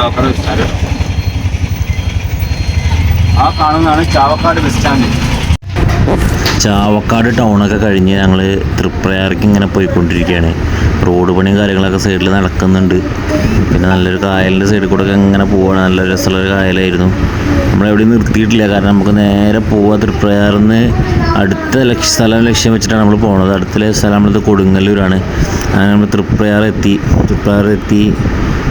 Chavakkad bus stand. ആ കാണുന്നതാണ് Chavakkad bus stand. Chavakkad ടൗണൊക്കെ കഴിഞ്ഞ് ഞങ്ങൾ തൃപ്രയാർക്ക് ഇങ്ങനെ പോയിക്കൊണ്ടിരിക്കുകയാണ്. റോഡ് പണിയും കാര്യങ്ങളൊക്കെ സൈഡിൽ നടക്കുന്നുണ്ട്. പിന്നെ നല്ലൊരു കായലിൻ്റെ സൈഡിൽ കൂടെ ഒക്കെ ഇങ്ങനെ പോവുകയാണ്. നല്ല രസമുള്ളൊരു കായലായിരുന്നു. നമ്മളെവിടെയും നിർത്തിയിട്ടില്ല, കാരണം നമുക്ക് നേരെ പോവുക തൃപ്രയാറിൽ നിന്ന് അടുത്ത സ്ഥലം ലക്ഷ്യം വെച്ചിട്ടാണ് നമ്മൾ പോകുന്നത്. അടുത്ത സ്ഥലം നമ്മളത് കൊടുങ്ങല്ലൂരാണ്. അങ്ങനെ നമ്മൾ തൃപ്രയാറെത്തി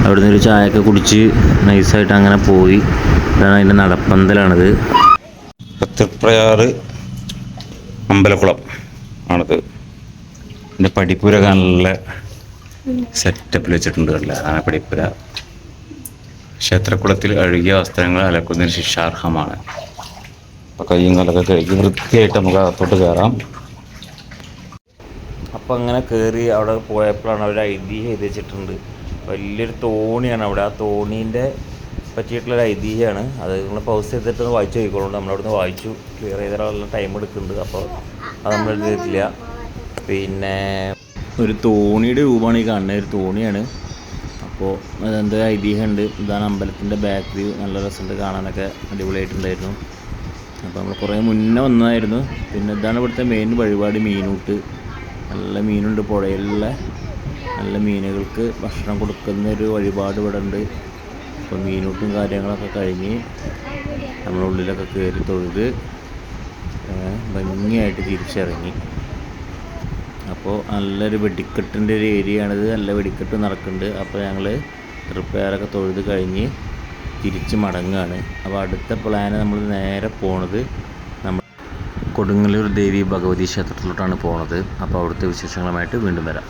അവിടുന്ന് ഒരു ചായയൊക്കെ കുടിച്ച് നൈസായിട്ട് അങ്ങനെ പോയി. ഇതാണ് അതിൻ്റെ നടപ്പന്തലാണിത്. തൃപ്രയാറ് അമ്പലക്കുളം ആണത്. പിന്നെ പടിപ്പുര നല്ല സെറ്റപ്പിൽ വെച്ചിട്ടുണ്ട്. അതാണ് പടിപ്പുര. ക്ഷേത്രക്കുളത്തിൽ അഴുകിയ വസ്ത്രങ്ങൾ അലക്കുന്നതിന് ശിക്ഷാർഹമാണ്. അപ്പോൾ കയ്യും കാലൊക്കെ കഴുകി വൃത്തിയായിട്ട് നമുക്ക് അകത്തോട്ട് കയറാം. അപ്പോൾ അങ്ങനെ കയറി അവിടെ പോയപ്പോഴാണ് അവർ ഐതിഹ്യം എഴുതി വെച്ചിട്ടുണ്ട്. വലിയൊരു തോണിയാണ് അവിടെ. ആ തോണീൻ്റെ പറ്റിയിട്ടുള്ളൊരു ഐതിഹ്യമാണ്. അത് നിങ്ങൾ പൗസ് ചെയ്തിട്ട് വായിച്ചു പോയിക്കോളുണ്ട്. നമ്മളവിടുന്ന് വായിച്ചു ക്ലിയർ ചെയ്താലുള്ള ടൈം എടുക്കുന്നുണ്ട്. അപ്പോൾ അത് നമ്മൾ എഴുതിയിട്ടില്ല. പിന്നെ ഒരു തോണിയുടെ രൂപമാണ് ഈ കാണുന്നത്. ഒരു തോണിയാണ്. അപ്പോൾ അതെന്തോ ഐതിഹ്യമുണ്ട്. ഇതാണ് അമ്പലത്തിൻ്റെ ബാക്ക് വ്യൂ. നല്ല രസമുണ്ട് കാണാനൊക്കെ, അടിപൊളിയായിട്ടുണ്ടായിരുന്നു. അപ്പോൾ നമ്മൾ കുറേ മുന്നേ വന്നതായിരുന്നു. പിന്നെ ഇതാണ് ഇവിടുത്തെ മെയിൻ വഴിപാട്, മീനൂട്ട്. നല്ല മീനുണ്ട്, പുഴയിലുള്ള നല്ല മീനുകൾക്ക് ഭക്ഷണം കൊടുക്കുന്ന ഒരു വഴിപാട് ഇവിടെ ഉണ്ട്. അപ്പോൾ മീനൂട്ടും കാര്യങ്ങളൊക്കെ കഴിഞ്ഞ് നമ്മളുള്ളിലൊക്കെ കയറി തൊഴുത് ഭംഗിയായിട്ട് തിരിച്ചിറങ്ങി. അപ്പോൾ നല്ലൊരു വെടിക്കെട്ടിൻ്റെ ഒരു ഏരിയയാണിത്. നല്ല വെടിക്കെട്ട് നടക്കുന്നുണ്ട്. അപ്പോൾ ഞങ്ങൾ തൃപ്രയാറൊക്കെ തൊഴുത് കഴിഞ്ഞ് തിരിച്ച് മടങ്ങുകയാണ്. അപ്പോൾ അടുത്ത പ്ലാന് നമ്മൾ നേരെ പോണത് നമ്മൾ കൊടുങ്ങല്ലൂർ ദേവി ഭഗവതി ക്ഷേത്രത്തിലോട്ടാണ് പോണത്. അപ്പോൾ അവിടുത്തെ വിശേഷങ്ങളുമായിട്ട് വീണ്ടും വരാം.